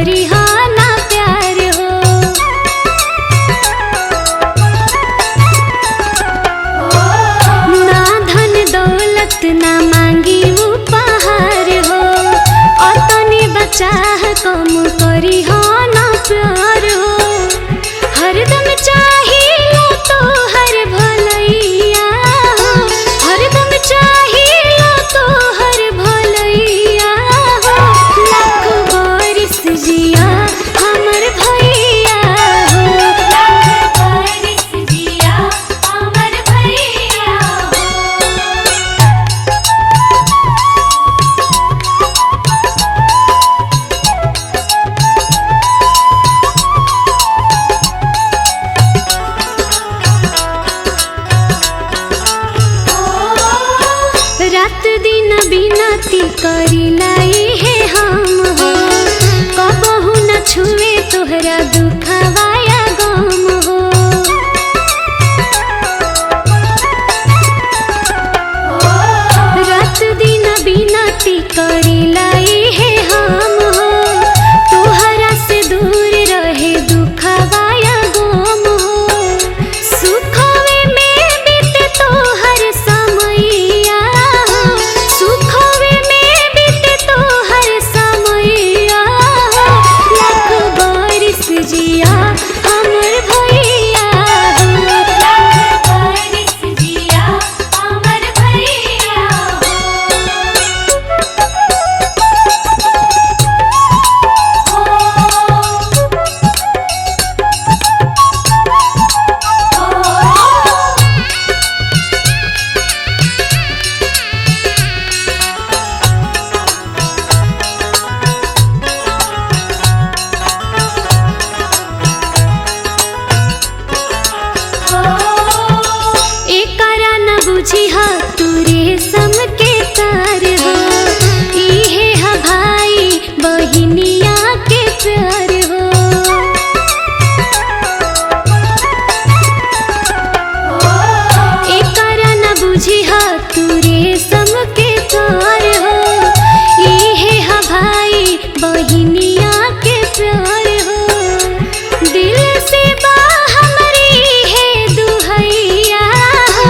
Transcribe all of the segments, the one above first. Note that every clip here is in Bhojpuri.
करी हा ना प्यार हो। ना धन दौलत ना मांगी उपहार हो, और तनी बचाह कम करी हा ना प्यार हो। हरदम चाहिए तो हर भलैया हो, हरदम चाहिए तो हर भलैया हो। लाख बरिस जिया हमर भैया हो, लाख बरिस जिया हमर भैया हो। रात दिन बिनती करिलाई है हम हो, कबहू न छुए तोहरा दुखवाया गम हो। रात दिन बिनती करिलाई है हम हो, तोहरा से दूर रहे दुखवाया गम हो। सुखवे में बीते तोहर समैया हो, सुखवे में बीते तोहर समैया हो। लाख बरिस जिया हमर भैया हो, लाख बरिस जिया हमर भैया हो। एकरा न बुझी हा तू रेशम के तार हो, इहे हा भाई बहिनिया के प्यार हो। एकरा न बुझी हा तू रेशम के तार हो, इहे हा भाई बहिनिया के प्यार हो। दिल से बा हमरी है दुहैया हो,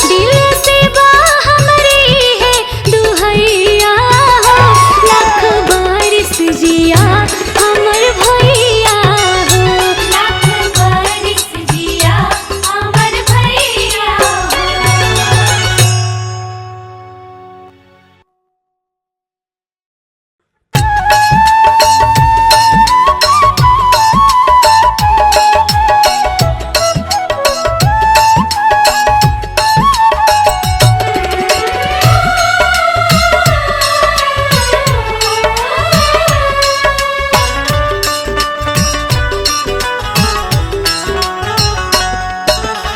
दिल से बा हमरी है दुहैया हो। लाख बरिस जिया हमर भैया हो, लाख बरिस जिया हमर भैया हो।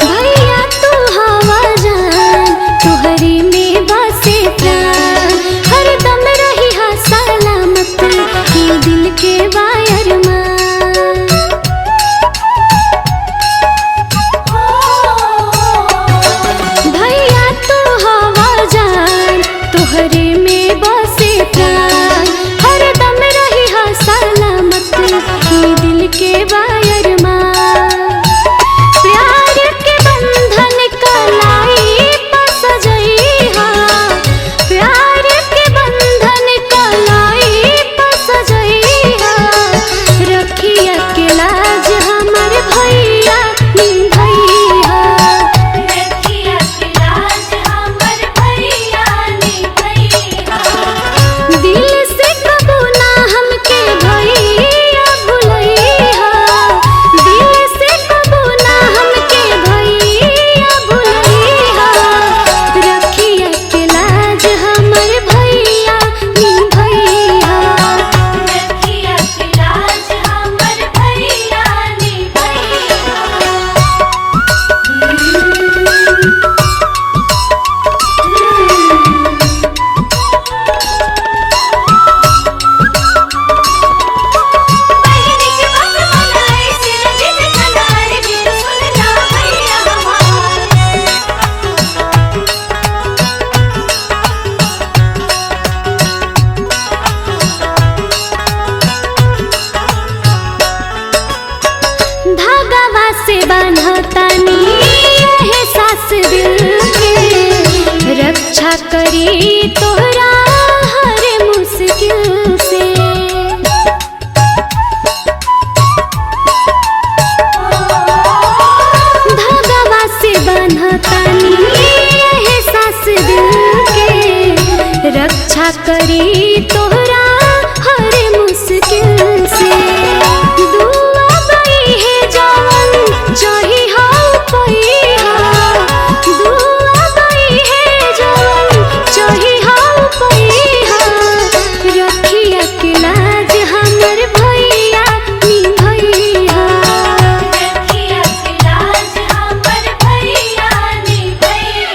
भैया तू हवा जान, तुहरी में बसे प्राण। हरदम रही हा सलामत, ये दिल के वायर भैया तू हवा जान, तुहरे में बसे प्राण। हरदम रही हा सलामत, ये दिल के वायर प्यार के बंधन कलाई पस जइहा, प्यार के बंधन कलाई पस जइहा। रक्षा करी तोहरा हर मुश्किल से। धागवा से बंधतानी एहसास दिल के, रक्षा करी तोहरा हर मुश्किल से। दुआ बई है जवन चाही हो पई हा, दुआ बई है जवन चाही हो पई हा। रखिया के लाज हमर भैया नी भैया, रखिया के लाज हमर भैया नी भैया।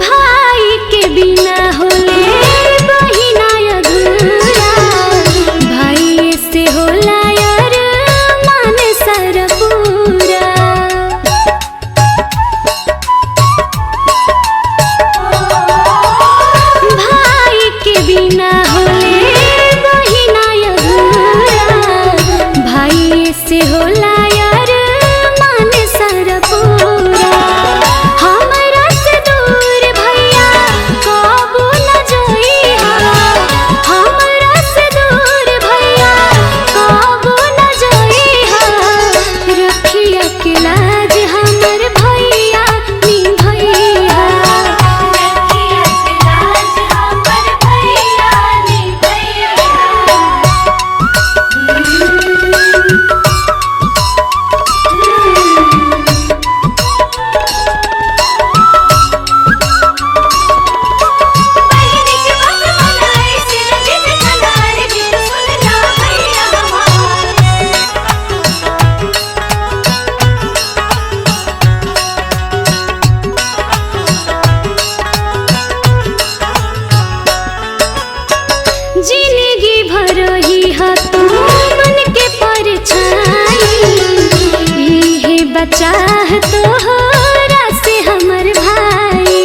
भाई के बिना होले बहिना अधूरा, भाई से होला यार मान सारा पूरा। भाई के बिना होले बहिना अधूरा, भाई से होला यार मान सारा पूरा। हमरा से दूर भैया कबो न जइहा, हमरा से दूर भैया कबो न जइहा। रखिया के लाज हमर भैया नी भैया, रखिया के लाज हमर भैया नी भैया। बहिनी के बात मनाए सिर जित खनार गीत सुनला भैया हमार। जिंदगी भर ही तू बन के परछाई, इहे बचाह तोहरा से हमर भाई।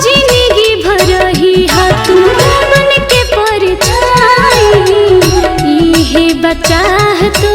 जिंदगी भर ही तू बन के परछाई, इहे बचाह तो